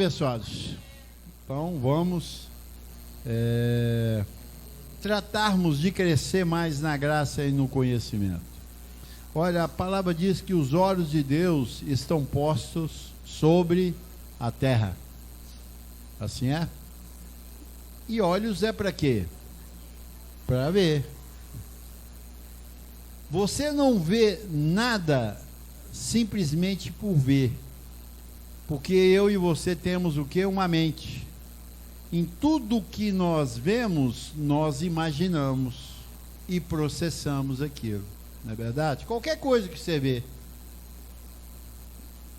abençoados? Então vamos tratarmos de crescer mais na graça e no conhecimento. Olha, a palavra diz que os olhos de Deus estão postos sobre a terra. Assim é? E olhos é para quê? Para ver. Você não vê nada simplesmente por ver. Porque eu e você temos o quê? Uma mente. Em tudo que nós vemos, nós imaginamos e processamos aquilo. Não é verdade? Qualquer coisa que você vê.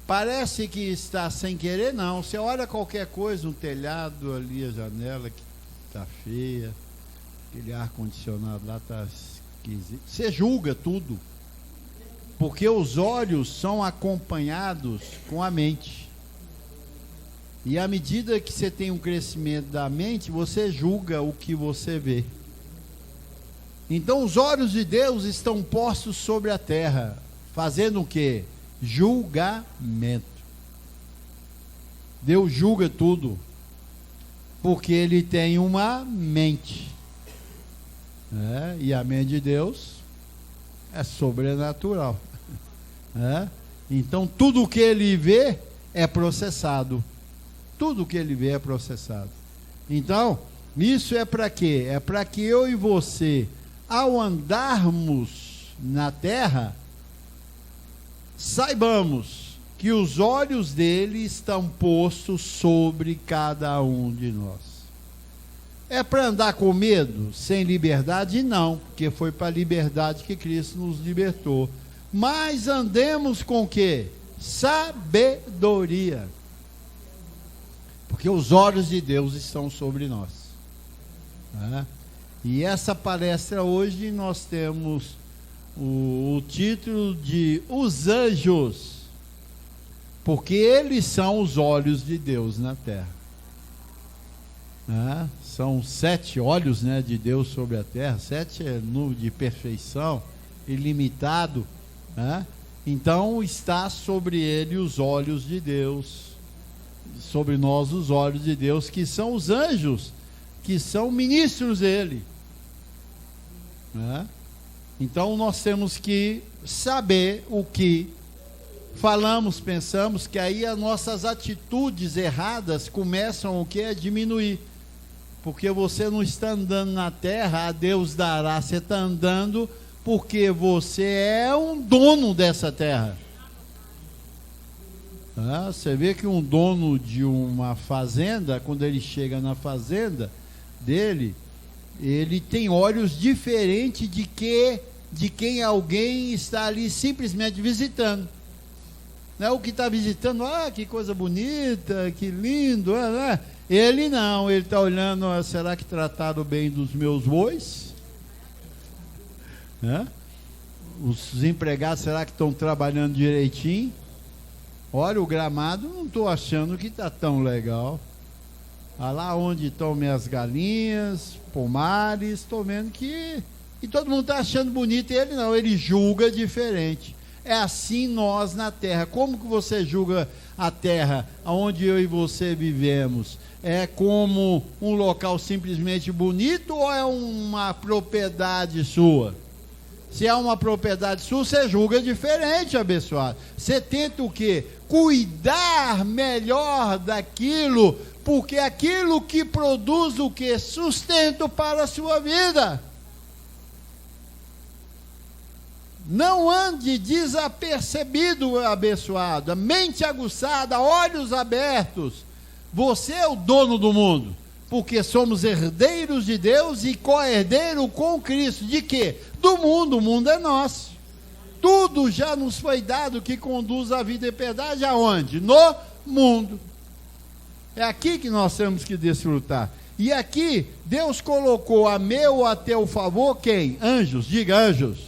Parece que está sem querer, não. Você olha qualquer coisa, um telhado ali, a janela que está feia, aquele ar-condicionado lá está esquisito. Você julga tudo. Porque os olhos são acompanhados com a mente. E à medida que você tem um crescimento da mente, você julga o que você vê. Então os olhos de Deus estão postos sobre a terra, fazendo o quê? Julgamento. Deus julga tudo, porque Ele tem uma mente. E a mente de Deus é sobrenatural. Então tudo o que Ele vê é processado. Tudo que Ele vê é processado. Então, isso é para quê? É para que eu e você, ao andarmos na terra, saibamos que os olhos dele estão postos sobre cada um de nós. É para andar com medo, sem liberdade? Não, porque foi para a liberdade que Cristo nos libertou. Mas andemos com o quê? Sabedoria. Porque os olhos de Deus estão sobre nós. E essa palestra hoje nós temos o título de Os Anjos, porque eles são os olhos de Deus na terra. São 7 olhos, de Deus sobre a terra. 7 é número de perfeição, ilimitado. Então está sobre ele os olhos de Deus, sobre nós os olhos de Deus, que são os anjos, que são ministros dele. Então nós temos que saber o que falamos, pensamos, que aí as nossas atitudes erradas começam o que? A diminuir. Porque você não está andando na terra, a Deus dará, você está andando porque você é um dono dessa terra. Você vê que um dono de uma fazenda, quando ele chega na fazenda dele, ele tem olhos diferentes de quem alguém está ali simplesmente visitando. O que está visitando, que coisa bonita, que lindo. Ele não, ele está olhando, será que trataram bem dos meus bois? Os empregados, será que estão trabalhando direitinho? Olha, o gramado, não estou achando que está tão legal. Lá onde estão minhas galinhas, pomares, estou vendo que... E todo mundo está achando bonito, e ele não, ele julga diferente. É assim nós na terra. Como que você julga a terra, onde eu e você vivemos? É como um local simplesmente bonito ou é uma propriedade sua? Se é uma propriedade sua, você julga diferente, abençoado. Você tenta o quê? Cuidar melhor daquilo, porque aquilo que produz o quê? Sustento para a sua vida. Não ande desapercebido, abençoado. Mente aguçada, olhos abertos. Você é o dono do mundo, porque somos herdeiros de Deus e co-herdeiro com Cristo. De quê? Do mundo. O mundo é nosso. Tudo já nos foi dado que conduz à vida e piedade. Aonde? No mundo. É aqui que nós temos que desfrutar. E aqui, Deus colocou a meu, a teu favor, quem? Anjos. Diga, anjos.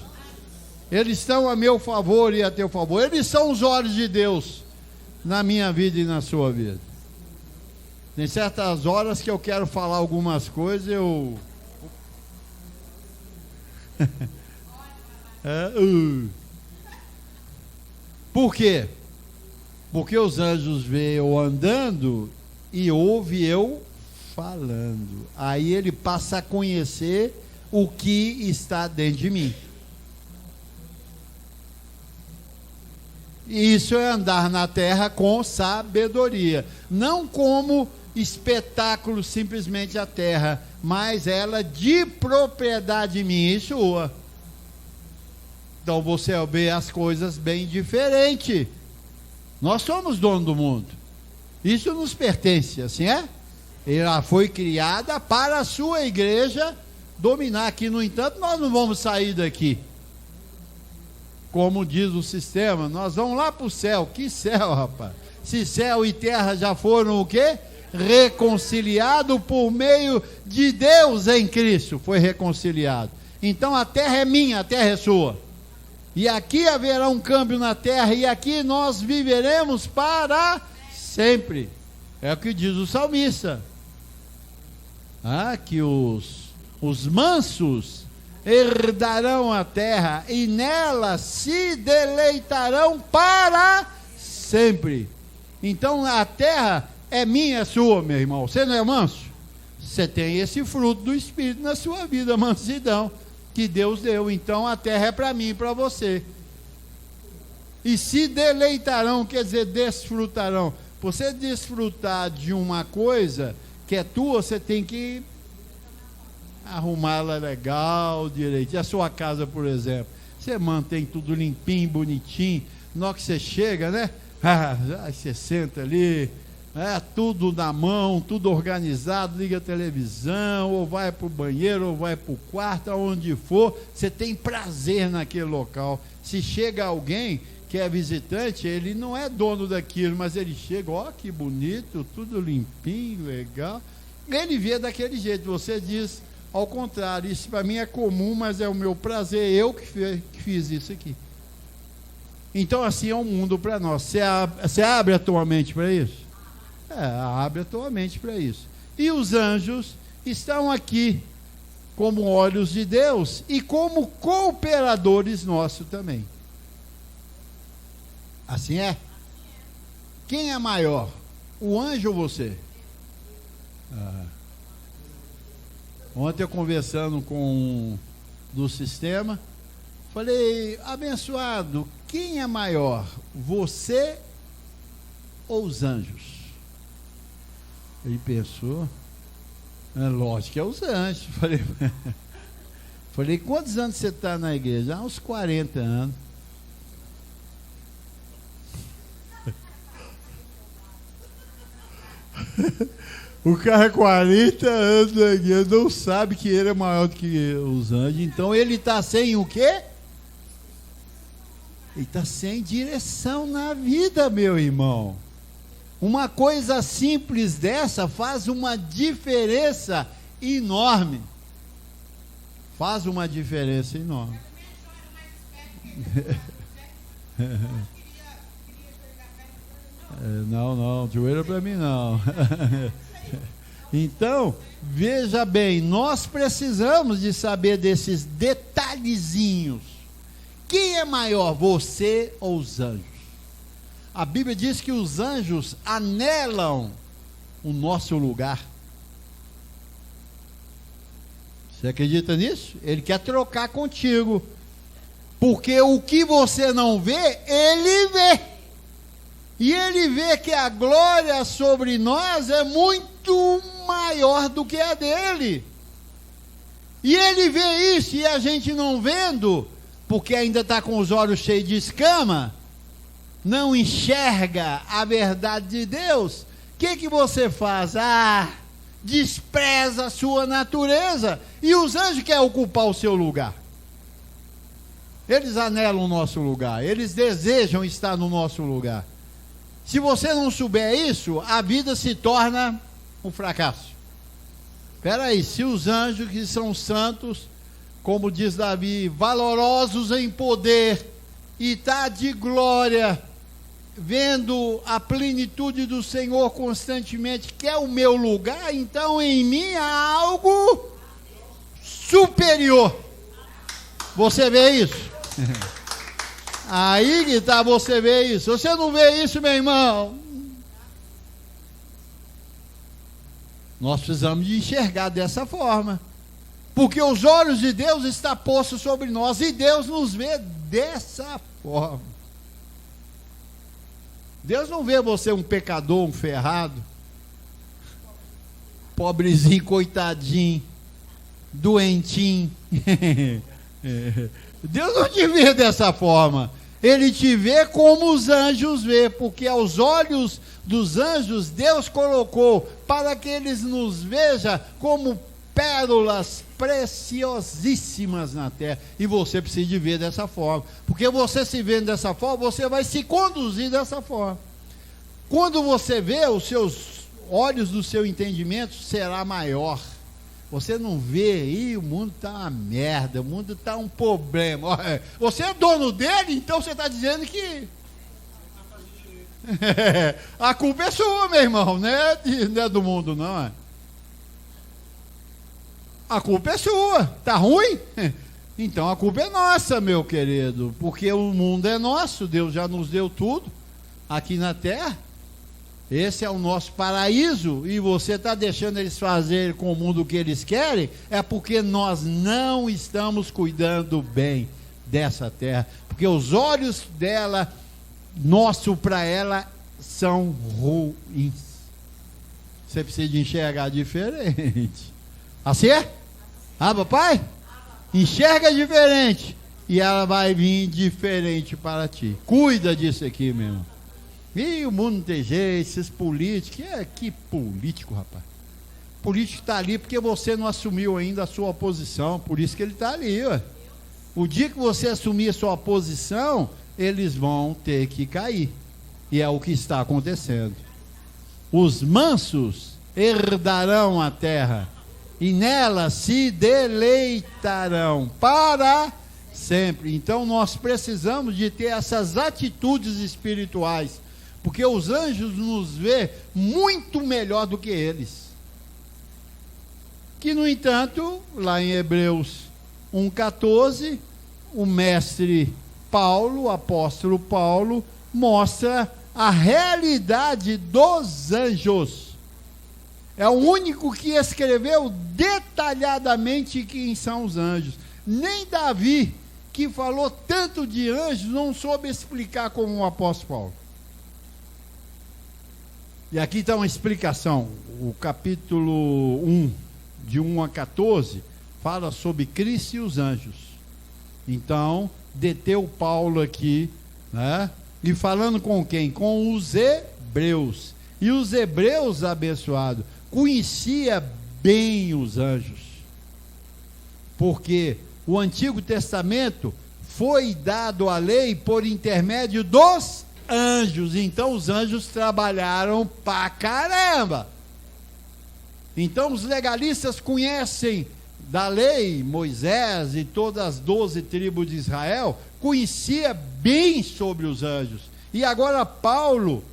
Eles estão a meu favor e a teu favor. Eles são os olhos de Deus na minha vida e na sua vida. Tem certas horas que eu quero falar algumas coisas, Por quê? Porque os anjos veem eu andando e ouve eu falando. Aí ele passa a conhecer o que está dentro de mim. Isso é andar na terra com sabedoria, não como espetáculo simplesmente a terra, mas ela de propriedade minha e sua. Então você vê as coisas bem diferente. Nós somos dono do mundo. Isso nos pertence, assim é? Ela foi criada para a sua igreja dominar aqui. No entanto, nós não vamos sair daqui. Como diz o sistema, nós vamos lá para o céu. Que céu, rapaz? Se céu e terra já foram o quê? Reconciliado por meio de Deus em Cristo. Foi reconciliado. Então a terra é minha, a terra é sua. E aqui haverá um câmbio na terra, e aqui nós viveremos para sempre. É o que diz o salmista. Que os mansos herdarão a terra, e nela se deleitarão para sempre. Então a terra é minha, é sua, meu irmão. Você não é manso? Você tem esse fruto do Espírito na sua vida, mansidão, que Deus deu. Então a terra é para mim e para você. E se deleitarão, quer dizer, desfrutarão. Você desfrutar de uma coisa que é tua, você tem que arrumá-la legal, direito. E a sua casa, por exemplo, você mantém tudo limpinho, bonitinho. Na hora que você chega, né? Aí você senta ali, tudo na mão, tudo organizado, liga a televisão, ou vai para o banheiro, ou vai para o quarto, aonde for, você tem prazer naquele local. Se chega alguém que é visitante, ele não é dono daquilo, mas ele chega, ó, que bonito, tudo limpinho, legal. Ele vê daquele jeito. Você diz, ao contrário, isso para mim é comum, mas é o meu prazer, eu que fiz isso aqui. Então assim é o mundo para nós. Você abre a tua mente para isso? Abre a tua mente para isso. E os anjos estão aqui como olhos de Deus e como cooperadores nossos também. Assim é? Quem é maior? O anjo ou você? Ontem eu conversando com do sistema, falei, abençoado, quem é maior? Você ou os anjos? Ele pensou, lógico que é os anjos. Falei, quantos anos você está na igreja? Uns 40 anos. O cara é 40 anos na igreja, não sabe que ele é maior do que os anjos. Então ele está sem o quê? Ele está sem direção na vida, meu irmão. Uma coisa simples dessa faz uma diferença enorme. Faz uma diferença enorme. Não, joelho para mim não. Então, veja bem, nós precisamos de saber desses detalhezinhos. Quem é maior, você ou os anjos? A Bíblia diz que os anjos anelam o nosso lugar. Você acredita nisso? Ele quer trocar contigo. Porque o que você não vê, ele vê. E ele vê que a glória sobre nós é muito maior do que a dele. E ele vê isso, e a gente não vendo, porque ainda está com os olhos cheios de escama, não enxerga a verdade de Deus. O que você faz? Despreza a sua natureza. E os anjos querem ocupar o seu lugar. Eles anelam o nosso lugar, eles desejam estar no nosso lugar. Se você não souber isso, a vida se torna um fracasso. Espera aí, se os anjos que são santos, como diz Davi, valorosos em poder, e está de glória, vendo a plenitude do Senhor constantemente, que é o meu lugar, então em mim há algo superior. Você vê isso? Aí que está, você vê isso. Você não vê isso, meu irmão? Nós precisamos de enxergar dessa forma. Porque os olhos de Deus estão postos sobre nós e Deus nos vê dessa forma. Deus não vê você um pecador, um ferrado, pobrezinho, coitadinho, doentinho. Deus não te vê dessa forma. Ele te vê como os anjos vê, porque aos olhos dos anjos Deus colocou para que eles nos vejam como pérolas preciosíssimas na terra. E você precisa de ver dessa forma, porque você se vendo dessa forma, você vai se conduzir dessa forma. Quando você vê, os seus olhos do seu entendimento será maior. Você não vê, e o mundo está uma merda, o mundo está um problema. Você é dono dele, então você está dizendo que a culpa é sua, meu irmão, não é do mundo, não é? A culpa é sua. Tá ruim? Então a culpa é nossa, meu querido, porque o mundo é nosso, Deus já nos deu tudo aqui na terra. Esse é o nosso paraíso, e você está deixando eles fazerem com o mundo o que eles querem, é porque nós não estamos cuidando bem dessa terra, porque os olhos dela, nosso para ela, são ruins. Você precisa de enxergar diferente. Assim é? Ah, papai? Enxerga diferente, e ela vai vir diferente para ti. Cuida disso aqui, meu irmão. E o mundo não tem jeito, esses políticos, que político, rapaz. Político está ali porque você não assumiu ainda a sua posição, por isso que ele está ali, ué. O dia que você assumir a sua posição, eles vão ter que cair, e é o que está acontecendo. Os mansos herdarão a terra, e nela se deleitarão para sempre. Então nós precisamos de ter essas atitudes espirituais, porque os anjos nos vê muito melhor do que eles. Que, no entanto, lá em Hebreus 1,14, o mestre Paulo, o apóstolo Paulo, mostra a realidade dos anjos. É o único que escreveu detalhadamente quem são os anjos. Nem Davi, que falou tanto de anjos, não soube explicar como o apóstolo Paulo. E aqui está uma explicação. O capítulo 1, de 1 a 14, fala sobre Cristo e os anjos. Então, deteu Paulo aqui, né? E falando com quem? Com os hebreus. E os hebreus, abençoados, conhecia bem os anjos, porque o Antigo Testamento foi dado a lei por intermédio dos anjos. Então os anjos trabalharam pra caramba. Então os legalistas conhecem da lei, Moisés e todas as 12 tribos de Israel, conhecia bem sobre os anjos. E agora Paulo,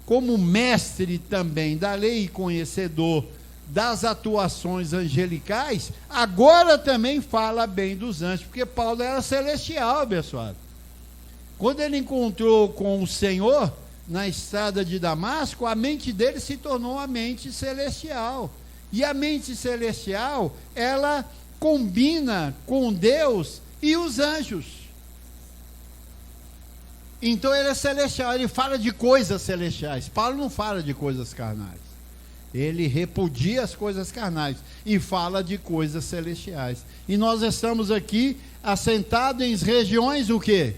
como mestre também da lei e conhecedor das atuações angelicais, agora também fala bem dos anjos, porque Paulo era celestial, abençoado. Quando ele encontrou com o Senhor na estrada de Damasco, a mente dele se tornou a mente celestial. E a mente celestial, ela combina com Deus e os anjos. Então ele é celestial, ele fala de coisas celestiais. Paulo não fala de coisas carnais. Ele repudia as coisas carnais e fala de coisas celestiais. E nós estamos aqui assentados em regiões o quê?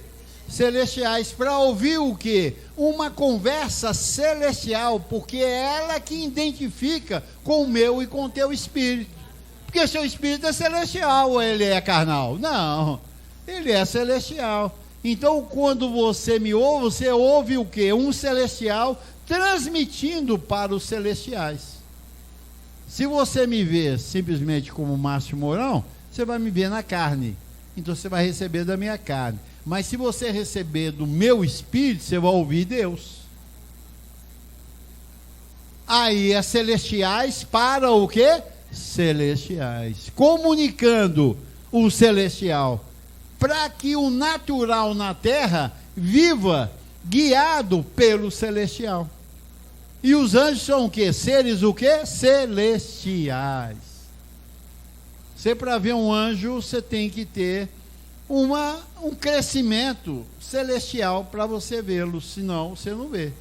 Celestiais, para ouvir o quê? Uma conversa celestial, porque é ela que identifica com o meu e com o teu espírito. Porque seu espírito é celestial ou ele é carnal? Não, ele é celestial. Então quando você me ouve, você ouve o quê? Um celestial transmitindo para os celestiais. Se você me vê simplesmente como Márcio Mourão, você vai me ver na carne, então você vai receber da minha carne. Mas se você receber do meu espírito, você vai ouvir Deus. Aí é celestiais para o quê? Celestiais, comunicando o celestial, para que o natural na terra viva guiado pelo celestial. E os anjos são o quê? Seres o quê? Celestiais. Você, para ver um anjo, você tem que ter um crescimento celestial para você vê-lo, senão você não vê.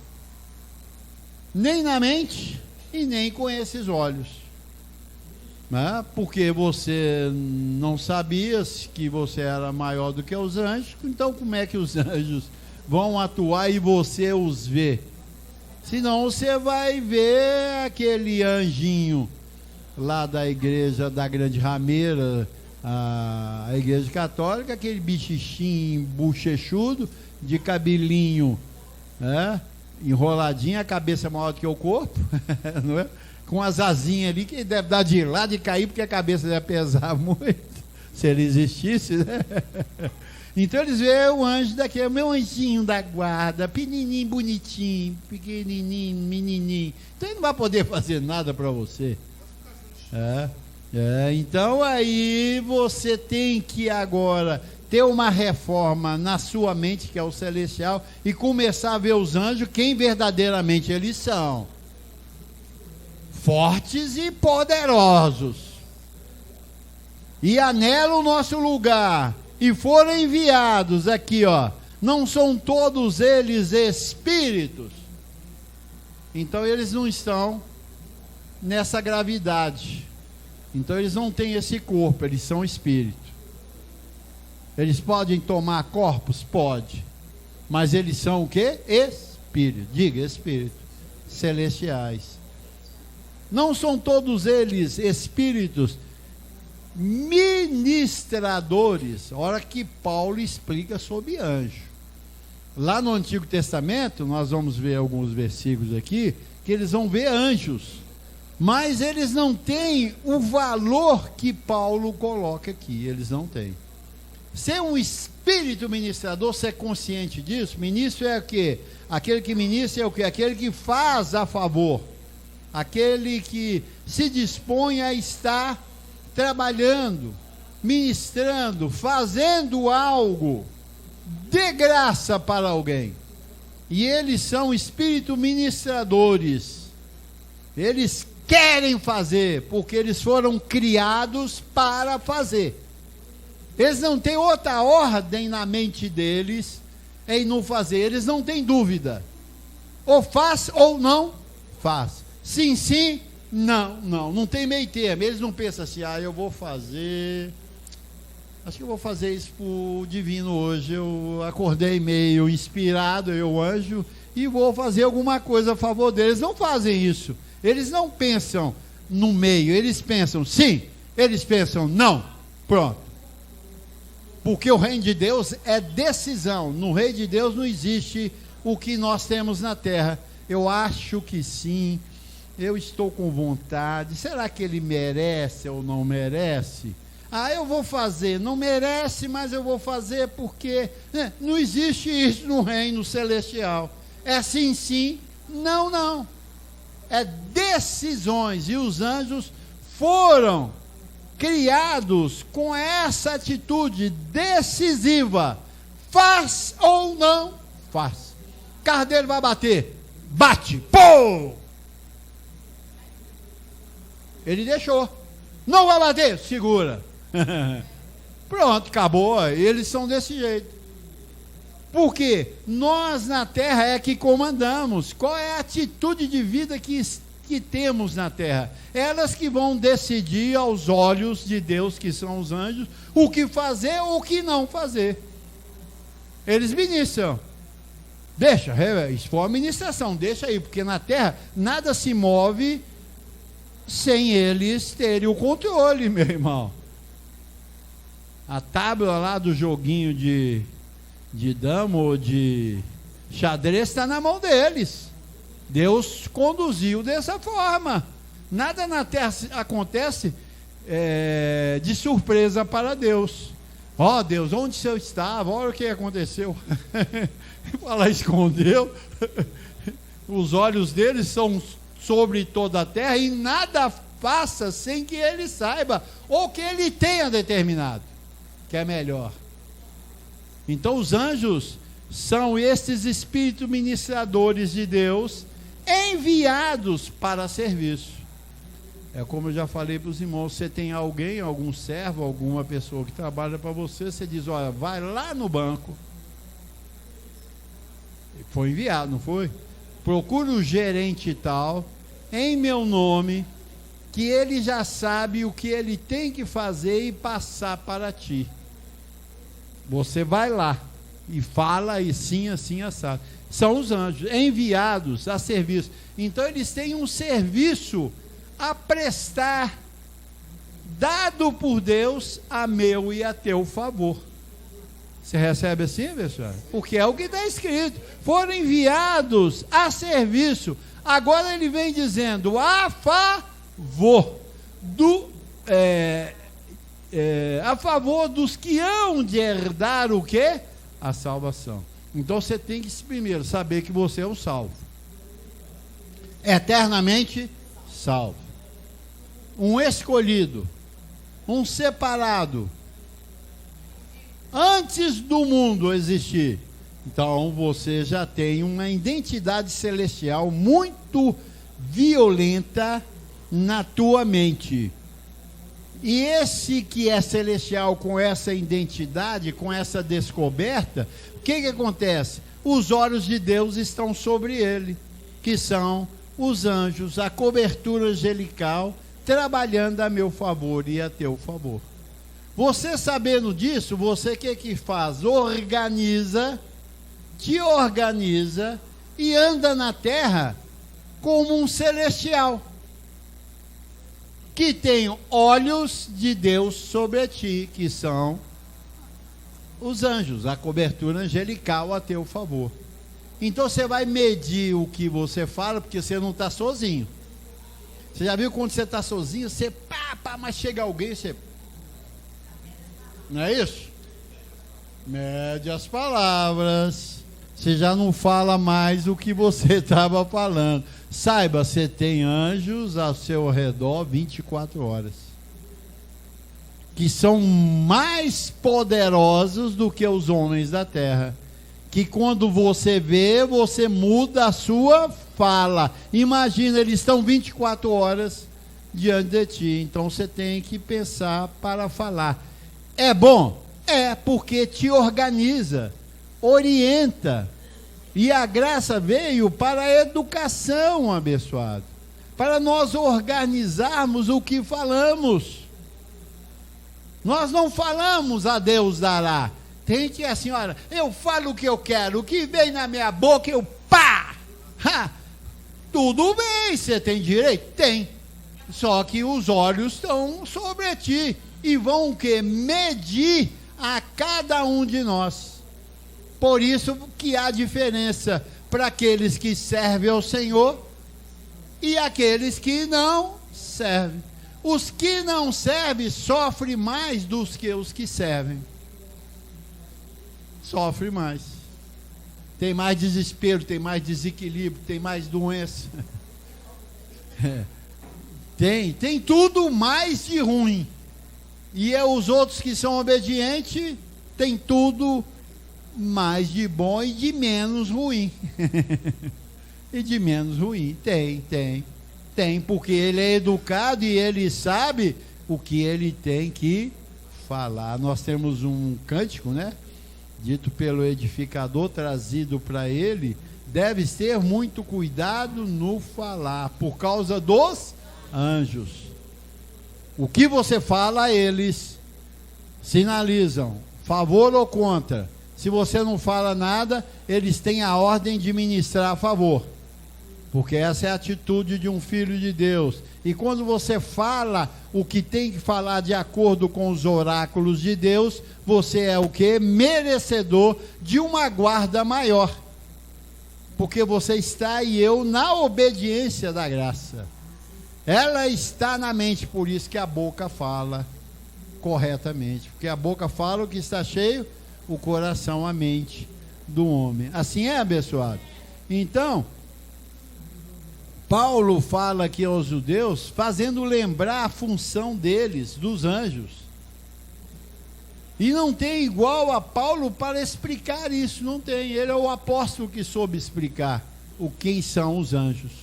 Nem na mente e nem com esses olhos. Né? Porque você não sabia que você era maior do que os anjos, então como é que os anjos vão atuar e você os vê? Senão você vai ver aquele anjinho lá da igreja da Grande Rameira, a igreja católica, aquele bichinho bochechudo, de cabelinho, né? Enroladinho, a cabeça maior do que o corpo, não é? Com as asinhas ali, que deve dar de lado e cair, porque a cabeça deve pesar muito, se ele existisse, né? Então eles veem o anjo daqui, o meu anjinho da guarda, pequenininho, bonitinho, pequenininho, menininho. Então ele não vai poder fazer nada para você. Então aí você tem que agora ter uma reforma na sua mente, que é o celestial, e começar a ver os anjos, quem verdadeiramente eles são. Fortes e poderosos. E anelam o nosso lugar. E foram enviados aqui, ó. Não são todos eles espíritos. Então eles não estão nessa gravidade. Então eles não têm esse corpo, eles são espírito. Eles podem tomar corpos? Pode. Mas eles são o quê? Espírito. Diga, espírito. Celestiais. Não são todos eles espíritos ministradores. Hora que Paulo explica sobre anjo. Lá no Antigo Testamento, nós vamos ver alguns versículos aqui, que eles vão ver anjos. Mas eles não têm o valor que Paulo coloca aqui. Eles não têm. Ser um espírito ministrador, ser consciente disso. Ministro é o quê? Aquele que ministra é o quê? Aquele que faz a favor. Aquele que se dispõe a estar trabalhando, ministrando, fazendo algo de graça para alguém. E eles são espíritos ministradores. Eles querem fazer, porque eles foram criados para fazer. Eles não têm outra ordem na mente deles em não fazer. Eles não têm dúvida. Ou faz ou não faz. Sim, sim, não tem meio termo. Eles não pensam assim, eu vou fazer, acho que eu vou fazer isso pro divino hoje, eu acordei meio inspirado, eu anjo, e vou fazer alguma coisa a favor deles. Eles não fazem isso. Eles não pensam no meio, eles pensam sim, eles pensam não, pronto. Porque o reino de Deus é decisão. No reino de Deus não existe o que nós temos na terra. Eu acho que sim, eu estou com vontade, será que ele merece ou não merece? Eu vou fazer, não merece, mas eu vou fazer porque não existe isso no reino celestial. É sim, sim, não. É decisões, e os anjos foram criados com essa atitude decisiva. Faz ou não faz. Carneiro vai bater, bate, pô! Ele deixou. Não vai bater, segura. Pronto, acabou. Eles são desse jeito. Porque nós na terra é que comandamos. Qual é a atitude de vida que temos na terra? Elas que vão decidir aos olhos de Deus, que são os anjos, o que fazer ou o que não fazer. Eles ministram. Deixa, isso foi uma ministração, deixa aí, porque na terra nada se move sem eles terem o controle, meu irmão. A tábua lá do joguinho de dama ou de xadrez está na mão deles. Deus conduziu dessa forma. Nada na terra acontece de surpresa para Deus. Deus, onde o senhor estava? Olha o que aconteceu. Ela escondeu. Os olhos deles são sobre toda a terra e nada passa sem que ele saiba ou que ele tenha determinado, que é melhor. Então os anjos são estes espíritos ministradores de Deus enviados para serviço. É como eu já falei para os irmãos, você tem alguém, algum servo, alguma pessoa que trabalha para você, você diz, olha, vai lá no banco. Foi enviado, não foi? Procura o gerente tal, em meu nome, que ele já sabe o que ele tem que fazer e passar para ti. Você vai lá e fala e sim, assim, assado. São os anjos enviados a serviço. Então eles têm um serviço a prestar, dado por Deus a meu e a teu favor. Você recebe assim, pessoal? Porque é o que está escrito. Foram enviados a serviço. Agora ele vem dizendo a favor a favor dos que hão de herdar o quê? A salvação. Então você tem que primeiro saber que você é um salvo, eternamente salvo, um escolhido, um separado, antes do mundo existir. Então você já tem uma identidade celestial muito violenta na tua mente. E esse que é celestial, com essa identidade, com essa descoberta, o que acontece? Os olhos de Deus estão sobre ele, que são os anjos, a cobertura angelical, trabalhando a meu favor e a teu favor. Você sabendo disso, você o que faz? Te organiza e anda na terra como um celestial, que tem olhos de Deus sobre ti, que são os anjos, a cobertura angelical a teu favor. Então você vai medir o que você fala, porque você não está sozinho. Você já viu quando você está sozinho, você mas chega alguém, você... Não é isso? Mede as palavras. Você já não fala mais o que você estava falando. Saiba, você tem anjos ao seu redor 24 horas. Que são mais poderosos do que os homens da terra. Que quando você vê, você muda a sua fala. Imagina, eles estão 24 horas diante de ti. Então você tem que pensar para falar. É bom? É, porque te organiza, orienta. E a graça veio para a educação, abençoado, para nós organizarmos o que falamos. Nós não falamos a Deus dará. Tem que assim, olha, eu falo o que eu quero, o que vem na minha boca, eu pá! Ha! Tudo bem, você tem direito? Tem. Só que os olhos estão sobre ti e vão o quê? Medir a cada um de nós. Por isso que há diferença para aqueles que servem ao Senhor e aqueles que não servem. Os que não servem sofrem mais do que os que servem. Sofrem mais. Tem mais desespero, tem mais desequilíbrio, tem mais doença. Tem tudo mais de ruim. E os outros que são obedientes, tem tudo mais de bom e de menos ruim. E de menos ruim, tem, porque ele é educado e ele sabe o que ele tem que falar. Nós temos um cântico, né? Dito pelo edificador, trazido para ele, deve ter muito cuidado no falar, por causa dos anjos. O que você fala, eles sinalizam, favor ou contra. Se você não fala nada, eles têm a ordem de ministrar a favor. Porque essa é a atitude de um filho de Deus. E quando você fala o que tem que falar de acordo com os oráculos de Deus, você é o quê? Merecedor de uma guarda maior. Porque você está e eu na obediência da graça. Ela está na mente, por isso que a boca fala corretamente. Porque a boca fala o que está cheio, o coração, a mente do homem. Assim é, abençoado? Então, Paulo fala aqui aos judeus, fazendo lembrar a função deles, dos anjos. E não tem igual a Paulo para explicar isso, não tem. Ele é o apóstolo que soube explicar quem são os anjos.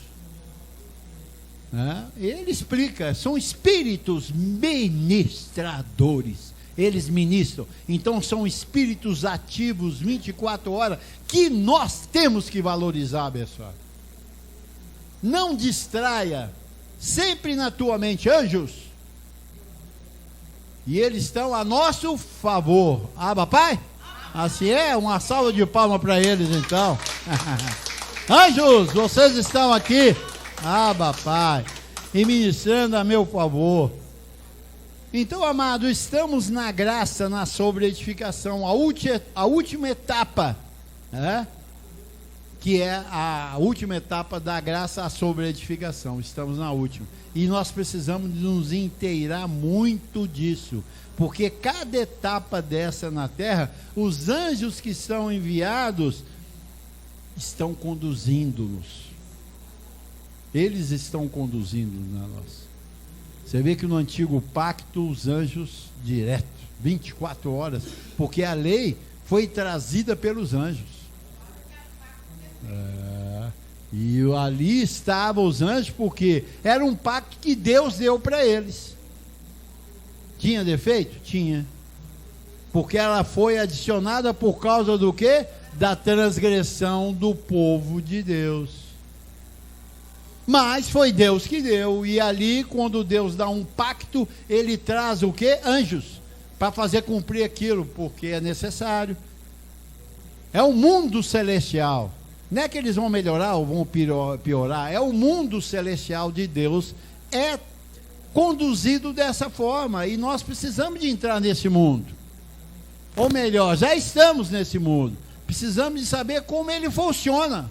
né? Ele explica, são espíritos ministradores. Eles ministram. Então são espíritos ativos 24 horas que nós temos que valorizar, pessoal. Não distraia. Sempre na tua mente, anjos. E eles estão a nosso favor. Ah, papai? Assim é, uma salva de palmas para eles então. Anjos, vocês estão aqui. Ah, papai. E ministrando a meu favor. Então, amado, estamos na graça, na sobreedificação, a última etapa, né? Que é a última etapa da graça, a sobreedificação. Estamos na última. E nós precisamos nos inteirar muito disso, porque cada etapa dessa na terra, os anjos que são enviados estão conduzindo-nos. Eles estão conduzindo-nos na nossa. Você vê que no antigo pacto os anjos direto, 24 horas, porque a lei foi trazida pelos anjos. E ali estavam os anjos porque era um pacto que Deus deu para eles. Tinha defeito? Tinha. Porque ela foi adicionada por causa do quê? Da transgressão do povo de Deus. Mas foi Deus que deu, e ali quando Deus dá um pacto, Ele traz o quê? Anjos, para fazer cumprir aquilo, porque é necessário. É o mundo celestial, não é que eles vão melhorar ou vão piorar, é o mundo celestial de Deus, é conduzido dessa forma, e nós precisamos de entrar nesse mundo, ou melhor, já estamos nesse mundo, precisamos de saber como ele funciona,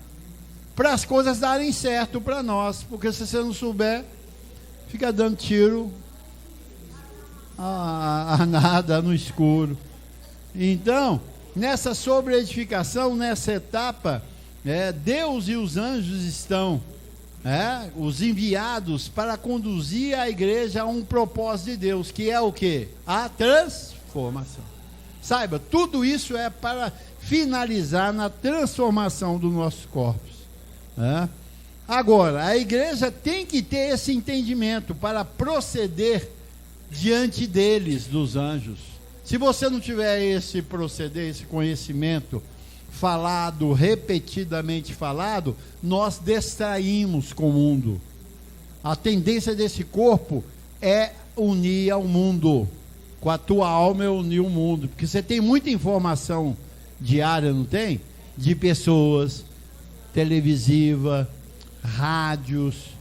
para as coisas darem certo para nós, porque se você não souber, fica dando tiro a nada no escuro. Então, nessa sobreedificação, nessa etapa, Deus e os anjos estão, os enviados para conduzir a igreja a um propósito de Deus, que é o quê? A transformação. Saiba, tudo isso é para finalizar na transformação dos nossos corpos. Agora, a igreja tem que ter esse entendimento para proceder diante deles, dos anjos. Se você não tiver esse proceder, esse conhecimento falado, repetidamente falado, nós distraímos com o mundo. A tendência desse corpo é unir ao mundo. Com a tua alma é unir o mundo, porque você tem muita informação diária, não tem? De pessoas, televisiva, rádios,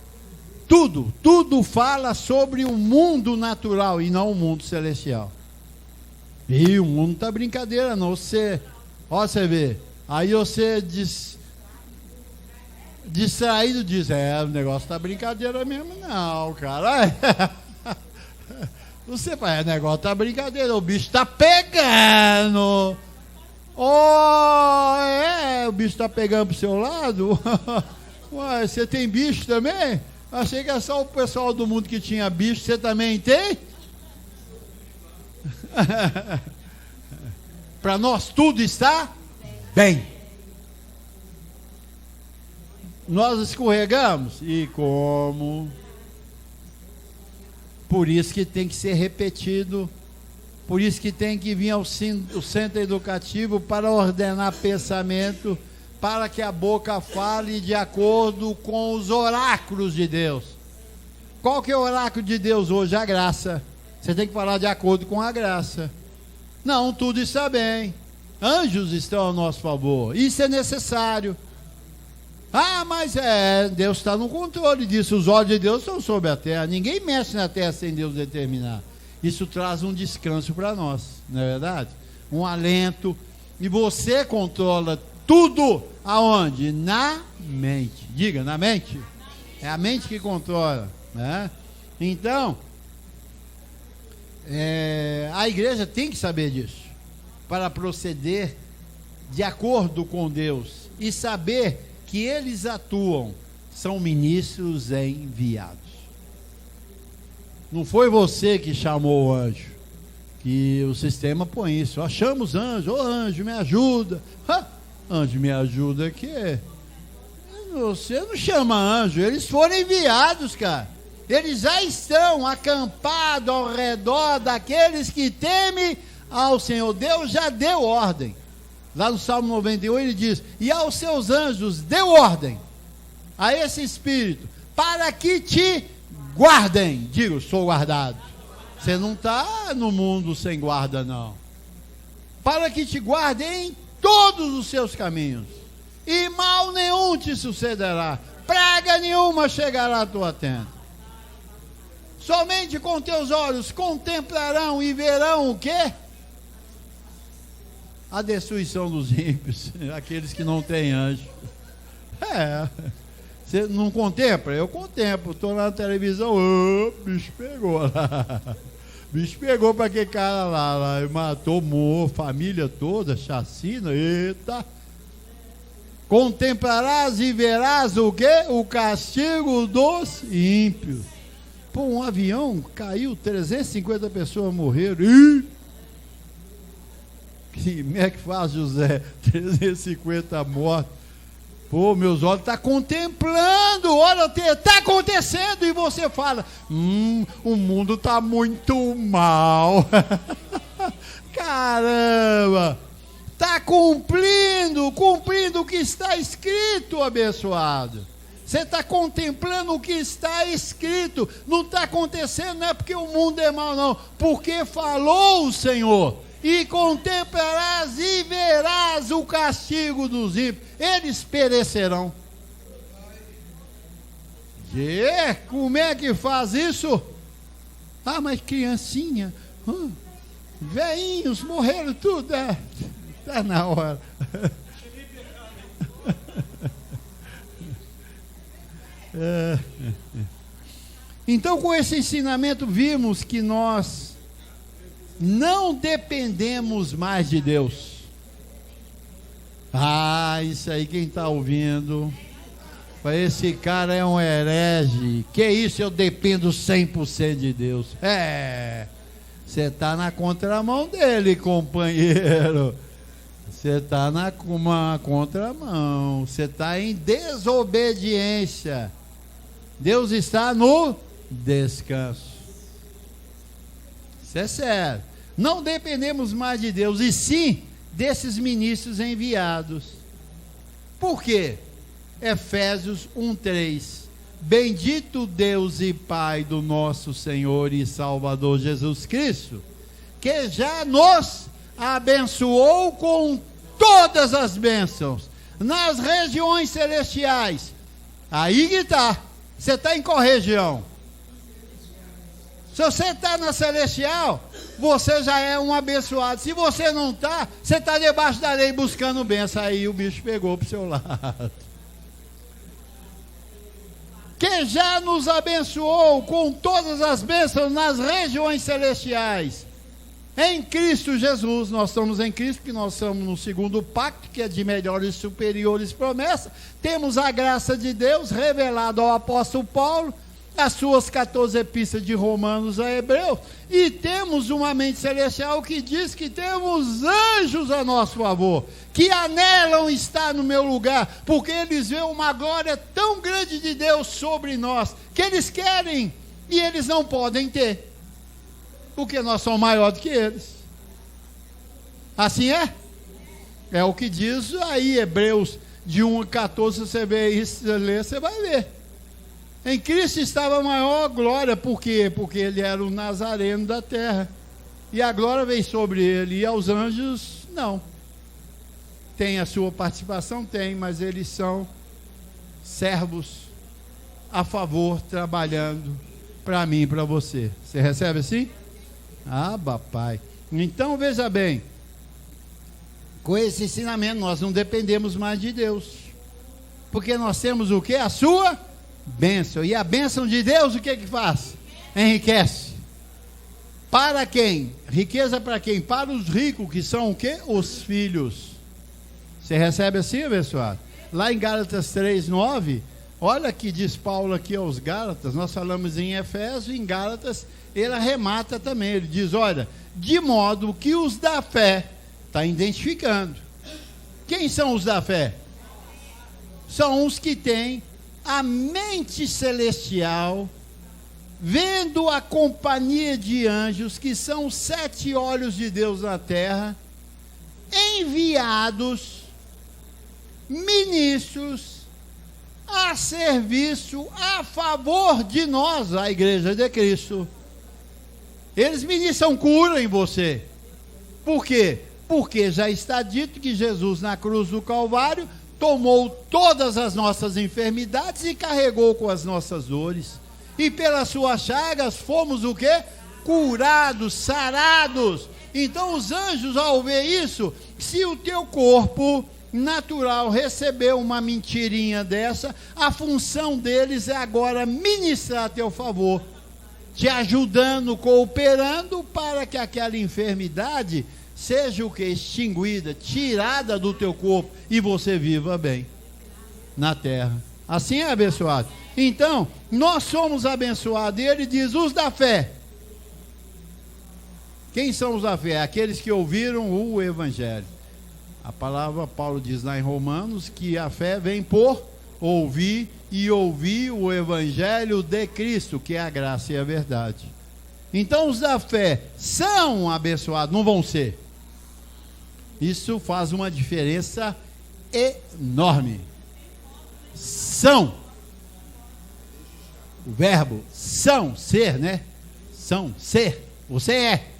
tudo fala sobre o mundo natural e não o mundo celestial. E o mundo tá brincadeira não, você vê, aí você distraído diz, o negócio tá brincadeira mesmo não, cara. Você fala, o negócio tá brincadeira, o bicho tá pegando. O bicho está pegando pro seu lado? Ué, você tem bicho também? Achei que é só o pessoal do mundo que tinha bicho, você também tem? Para nós tudo está bem. Nós escorregamos? E como? Por isso que tem que ser repetido. Por isso que tem que vir ao centro educativo para ordenar pensamento, para que a boca fale de acordo com os oráculos de Deus. Qual que é o oráculo de Deus hoje? A graça. Você tem que falar de acordo com a graça. Não, tudo está bem. Anjos estão ao nosso favor. Isso é necessário. Mas Deus está no controle disso. Os olhos de Deus estão sobre a terra. Ninguém mexe na terra sem Deus determinar. Isso traz um descanso para nós, não é verdade? Um alento. E você controla tudo aonde? Na mente. Diga, na mente. É a mente que controla, né? Então, a igreja tem que saber disso, para proceder de acordo com Deus e saber que eles atuam, são ministros enviados. Não foi você que chamou o anjo, que o sistema põe isso. Achamos anjo, anjo me ajuda. Anjo me ajuda que Você não chama anjo, eles foram enviados, cara. Eles já estão acampados ao redor daqueles que temem ao Senhor. Deus já deu ordem. Lá no Salmo 91 ele diz: e aos seus anjos deu ordem a esse espírito, para que te guardem. Digo, sou guardado. Você não está no mundo sem guarda, não. Para que te guardem em todos os seus caminhos, e mal nenhum te sucederá, praga nenhuma chegará à tua tenda. Somente com teus olhos contemplarão e verão o quê? A destruição dos ímpios, aqueles que não têm anjo. Você não contempla? Eu contemplo. Estou na televisão, bicho pegou lá. Bicho pegou para aquele cara lá, matou, morreu, família toda, chacina, eita. Contemplarás e verás o quê? O castigo dos ímpios. Pô, um avião caiu, 350 pessoas morreram. Como é que faz, José? 350 mortos. Pô, meus olhos estão contemplando, olha, está acontecendo, e você fala, o mundo está muito mal. Caramba, está cumprindo o que está escrito, abençoado. Você está contemplando o que está escrito, não está acontecendo, não é porque o mundo é mau, não, porque falou o Senhor. E contemplarás e verás o castigo dos ímpios, eles perecerão. Como é que faz isso? Ah, mas criancinha, velhinhos morreram tudo, está na hora. Então, com esse ensinamento, vimos que nós não dependemos mais de Deus. Isso aí, quem está ouvindo, esse cara é um herege. Que isso, eu dependo 100% de Deus. Você está na contramão dele, companheiro. Você está na contramão. Você está em desobediência. Deus está no descanso. Isso é sério. Não dependemos mais de Deus, e sim desses ministros enviados. Por quê? Efésios 1:3. Bendito Deus e Pai do nosso Senhor e Salvador Jesus Cristo, que já nos abençoou com todas as bênçãos nas regiões celestiais. Aí que está. Você está em qual região? Se você está na celestial, você já é um abençoado. Se você não está, você está debaixo da lei buscando bênção. Aí o bicho pegou para o seu lado. Que já nos abençoou com todas as bênçãos nas regiões celestiais. Em Cristo Jesus, nós estamos em Cristo, porque nós estamos no segundo pacto, que é de melhores e superiores promessas. Temos a graça de Deus revelada ao apóstolo Paulo, as suas 14 epístolas de Romanos a Hebreus, e temos uma mente celestial que diz que temos anjos a nosso favor, que anelam estar no meu lugar, porque eles veem uma glória tão grande de Deus sobre nós, que eles querem e eles não podem ter, porque nós somos maiores do que eles. Assim é? É o que diz aí Hebreus de 1 a 14, você vê isso, você vai ver. Em Cristo estava a maior glória, por quê? Porque ele era o Nazareno da terra, e a glória veio sobre ele, e aos anjos, não. Tem a sua participação? Tem, mas eles são servos a favor, trabalhando para mim e para você. Você recebe assim? Papai. Então, veja bem, com esse ensinamento, nós não dependemos mais de Deus, porque nós temos o quê? A sua bênção. E a bênção de Deus, o que que faz? Enriquece. Para quem? Riqueza para quem? Para os ricos, que são o quê? Os filhos. Você recebe assim, abençoado? Lá em Gálatas 3:9, olha que diz Paulo aqui aos Gálatas. Nós falamos em Efésios, em Gálatas ele arremata também, ele diz, olha, de modo que os da fé, está identificando, quem são os da fé? são os que têm a mente celestial, vendo a companhia de anjos, que são os 7 olhos de Deus na terra, enviados, ministros, a serviço, a favor de nós, a igreja de Cristo. Eles ministram cura em você. Por quê? Porque já está dito que Jesus na cruz do Calvário tomou todas as nossas enfermidades e carregou com as nossas dores. E pelas suas chagas fomos o quê? Curados, sarados. Então os anjos, ao ver isso, se o teu corpo natural recebeu uma mentirinha dessa, a função deles é agora ministrar a teu favor, te ajudando, cooperando para que aquela enfermidade seja o que? Extinguida, tirada do teu corpo e você viva bem na terra. Assim é abençoado. Então, nós somos abençoados. E ele diz, os da fé. Quem são os da fé? Aqueles que ouviram o evangelho. A palavra, Paulo diz lá em Romanos, que a fé vem por ouvir, e ouvir o evangelho de Cristo, que é a graça e a verdade. Então os da fé são abençoados, não vão ser. Isso faz uma diferença enorme. São. O verbo são, ser, né? São, ser. Você é.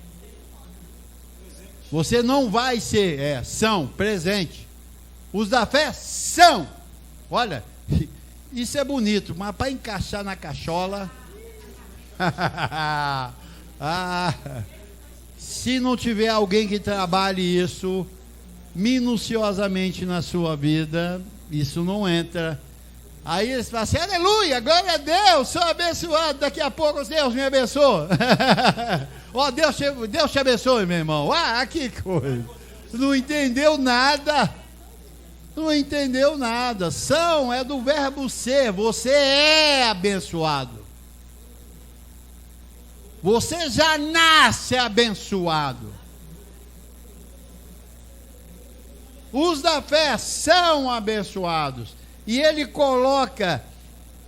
Você não vai ser, são, presente. Os da fé são. Olha, isso é bonito, mas para encaixar na cachola, se não tiver alguém que trabalhe isso minuciosamente na sua vida, isso não entra. Aí eles falam assim, aleluia, glória a Deus, sou abençoado, daqui a pouco Deus me abençoa. Ó, Deus te abençoe, meu irmão. Que coisa. Não entendeu nada. Não entendeu nada. São é do verbo ser. Você é abençoado. Você já nasce abençoado. Os da fé são abençoados. E ele coloca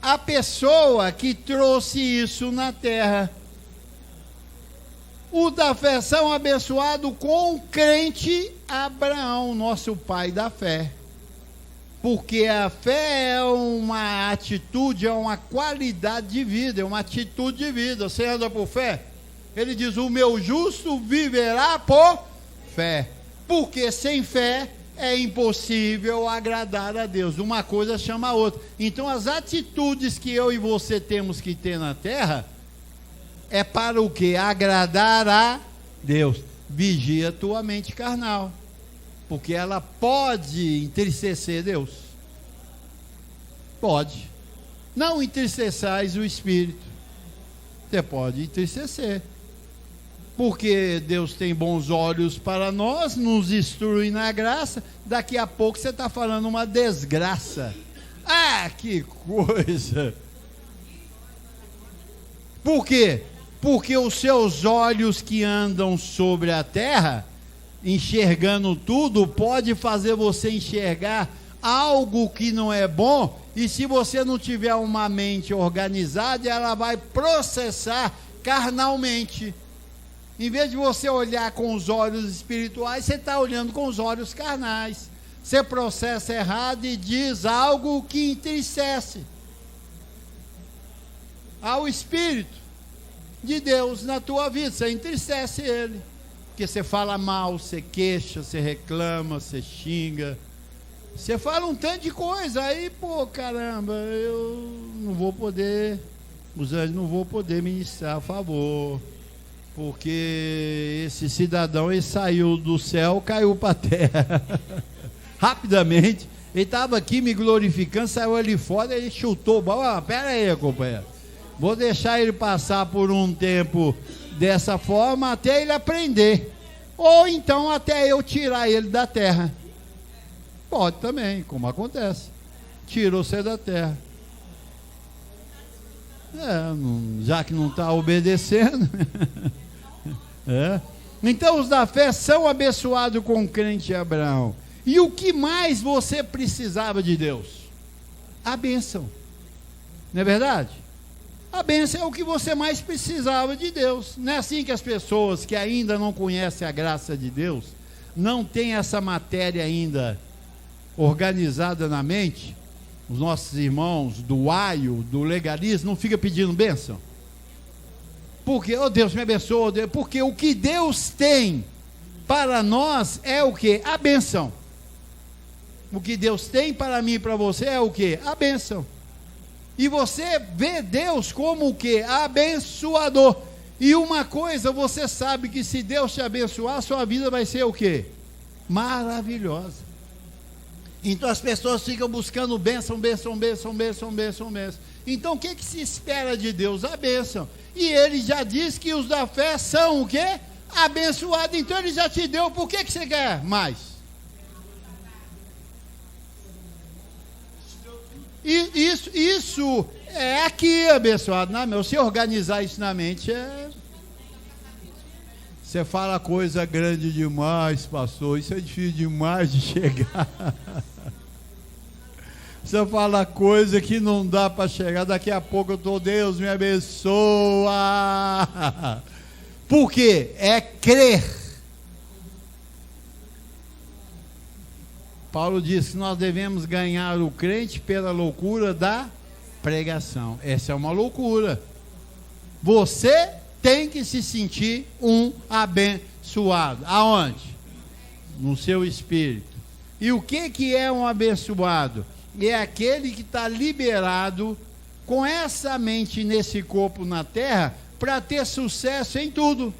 a pessoa que trouxe isso na terra. O da fé são abençoado com o crente Abraão, nosso pai da fé. Porque a fé é uma atitude, é uma qualidade de vida, é uma atitude de vida. Você anda por fé? Ele diz, o meu justo viverá por fé. Porque sem fé é impossível agradar a Deus. Uma coisa chama a outra. Então as atitudes que eu e você temos que ter na terra é para o que? Agradar a Deus. Vigia tua mente carnal, porque ela pode entristecer Deus. Pode. Não entristeçais o Espírito. Você pode entristecer, porque Deus tem bons olhos para nós, nos instrui na graça. Daqui a pouco você está falando uma desgraça. Que coisa! Por quê? Porque os seus olhos que andam sobre a terra, enxergando tudo, pode fazer você enxergar algo que não é bom, e se você não tiver uma mente organizada, ela vai processar carnalmente. Em vez de você olhar com os olhos espirituais, você está olhando com os olhos carnais. Você processa errado e diz algo que entristece ao Espírito de Deus na tua vida. Você entristece ele, porque você fala mal, você queixa, você reclama, você xinga, você fala um tanto de coisa. Aí, caramba, eu não vou poder, os anjos não vão poder ministrar a favor, porque esse cidadão, ele saiu do céu, caiu para a terra rapidamente. Ele estava aqui me glorificando, saiu ali fora, ele chutou. Pera aí, companheiro, vou deixar ele passar por um tempo dessa forma até ele aprender, ou então até eu tirar ele da terra. Pode também, como acontece. Tirou você da terra, já que não está obedecendo. Então os da fé são abençoados com o crente Abraão. E o que mais você precisava de Deus? A bênção. Não é verdade? A bênção é o que você mais precisava de Deus. Não é assim que as pessoas que ainda não conhecem a graça de Deus, não têm essa matéria ainda organizada na mente, os nossos irmãos do aio, do legalismo, não fica pedindo bênção? Porque, oh Deus, me abençoa, Deus, porque o que Deus tem para nós é o que? A bênção. O que Deus tem para mim e para você é o que? A bênção. E você vê Deus como o que? Abençoador. E uma coisa, você sabe que se Deus te abençoar, sua vida vai ser o que? Maravilhosa. Então as pessoas ficam buscando bênção, bênção, bênção, bênção, bênção, bênção. Então o que se espera de Deus? A bênção. E ele já diz que os da fé são o quê? Abençoados. Então ele já te deu, por que você quer mais? Isso é aqui abençoado. Se organizar isso na mente, você fala coisa grande demais, pastor. Isso é difícil demais de chegar. Você fala coisa que não dá para chegar. Daqui a pouco eu estou, Deus me abençoa. Por quê? É crer. Paulo diz que nós devemos ganhar o crente pela loucura da pregação. Essa é uma loucura. Você tem que se sentir um abençoado. Aonde? No seu espírito. E o que é um abençoado? É aquele que está liberado com essa mente nesse corpo na terra para ter sucesso em tudo.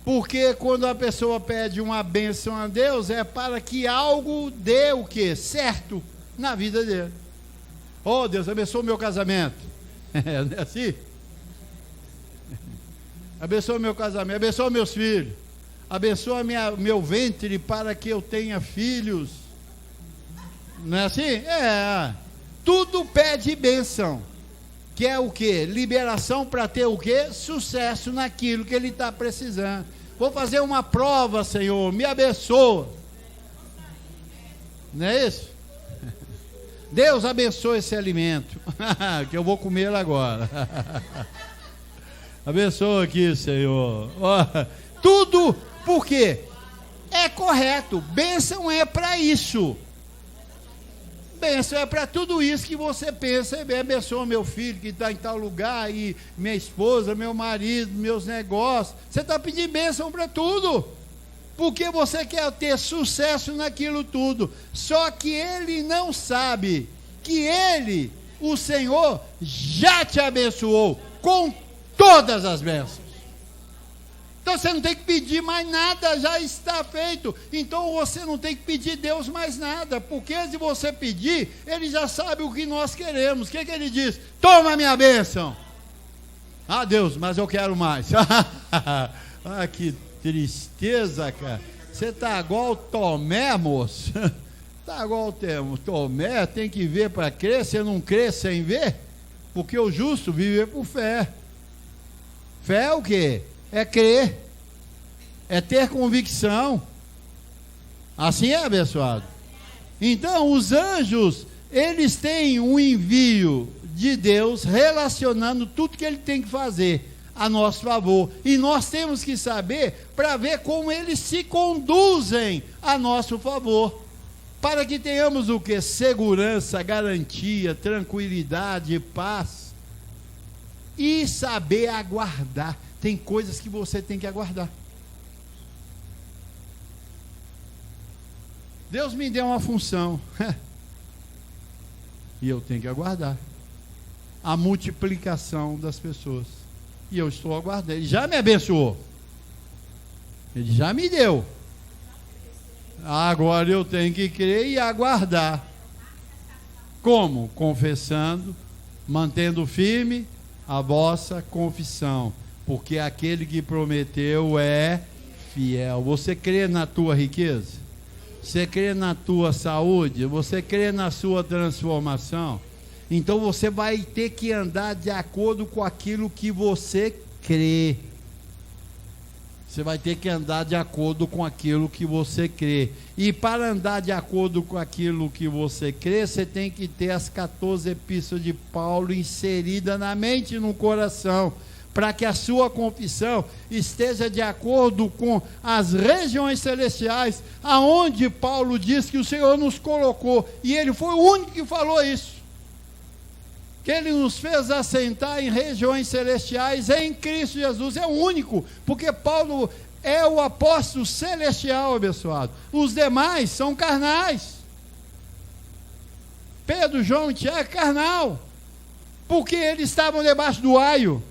Porque quando a pessoa pede uma bênção a Deus, é para que algo dê o quê? Certo na vida dele. Oh, Deus, abençoa o meu casamento. Não é assim? Abençoa o meu casamento, abençoa meus filhos, abençoa meu ventre para que eu tenha filhos. Não é assim? Tudo pede bênção. Que é o que? Liberação para ter o que? Sucesso naquilo que ele está precisando. Vou fazer uma prova, Senhor, me abençoa. Não é isso? Deus abençoe esse alimento, que eu vou comer agora. Abençoa aqui, Senhor. Tudo, por quê? É correto, bênção é para isso. Bênção é para tudo isso que você pensa. Abençoa meu filho que está em tal lugar, e minha esposa, meu marido, meus negócios. Você está pedindo bênção para tudo, porque você quer ter sucesso naquilo tudo. Só que ele não sabe que ele, o Senhor, já te abençoou com todas as bênçãos. Então você não tem que pedir mais nada, já está feito. Então você não tem que pedir Deus mais nada, porque se você pedir, ele já sabe o que nós queremos. O que ele diz? Toma minha bênção. Ah, Deus, mas eu quero mais. Ah, que tristeza, cara. Você está igual Tomé, moço. Está igual Tomé, tem que ver para crer. Você não crê sem ver? Porque o justo vive por fé. Fé é o quê? É crer, é ter convicção. Assim é, abençoado. Então os anjos, eles têm um envio de Deus relacionando tudo que ele tem que fazer a nosso favor, e nós temos que saber para ver como eles se conduzem a nosso favor, para que tenhamos o que? Segurança, garantia, tranquilidade, paz, e saber aguardar. Tem coisas que você tem que aguardar. Deus me deu uma função e eu tenho que aguardar a multiplicação das pessoas, e eu estou aguardando. Ele já me abençoou, ele já me deu, agora eu tenho que crer e aguardar. Como? Confessando, mantendo firme a vossa confissão, porque aquele que prometeu é fiel. Você crê na tua riqueza? Você crê na tua saúde? Você crê na sua transformação? Então você vai ter que andar de acordo com aquilo que você crê. Você vai ter que andar de acordo com aquilo que você crê. E para andar de acordo com aquilo que você crê, você tem que ter as 14 epístolas de Paulo inseridas na mente e no coração, para que a sua confissão esteja de acordo com as regiões celestiais, aonde Paulo diz que o Senhor nos colocou. E ele foi o único que falou isso. Que ele nos fez assentar em regiões celestiais em Cristo Jesus, é o único, porque Paulo é o apóstolo celestial, abençoado. Os demais são carnais. Pedro, João e Tiago, carnal, porque eles estavam debaixo do aio.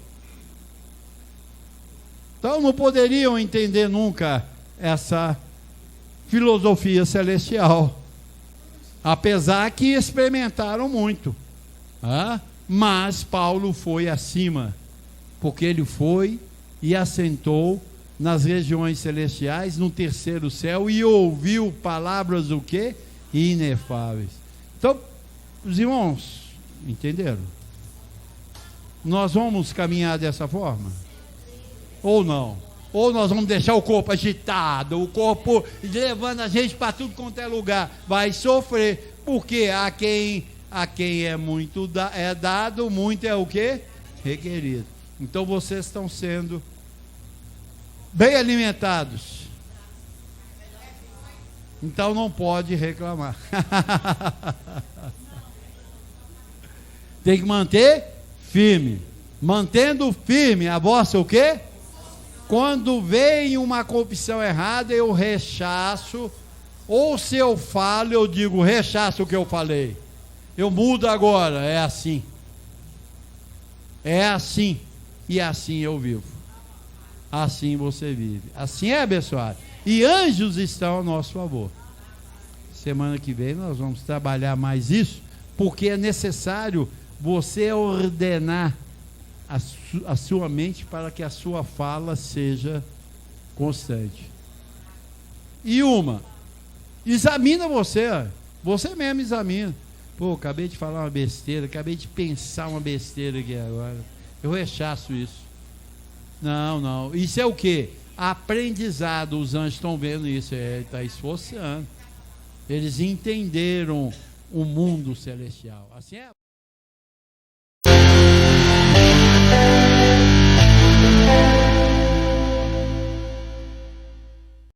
Então não poderiam entender nunca essa filosofia celestial, apesar que experimentaram muito. Mas Paulo foi acima, porque ele foi e assentou nas regiões celestiais, no terceiro céu, e ouviu palavras o quê? Inefáveis. Então, os irmãos, entenderam? Nós vamos caminhar dessa forma? Ou não? Ou nós vamos deixar o corpo agitado, o corpo levando a gente para tudo quanto é lugar? Vai sofrer, porque a quem é muito é dado, muito é o quê? Requerido. Então vocês estão sendo bem alimentados. Então não pode reclamar. Tem que manter firme. Mantendo firme a vossa o quê? Quando vem uma confissão errada, eu rechaço. Ou se eu falo, eu digo, rechaço o que eu falei. Eu mudo agora, é assim. É assim. E assim eu vivo. Assim você vive. Assim é, abençoado. E anjos estão ao nosso favor. Semana que vem nós vamos trabalhar mais isso, porque é necessário você ordenar a sua mente para que a sua fala seja constante. E examina você mesmo examina. Pô, acabei de falar uma besteira, acabei de pensar uma besteira aqui agora. Eu rechaço isso. Não. Isso é o quê? Aprendizado. Os anjos estão vendo isso. Está esforçando. Eles entenderam o mundo celestial. Assim é.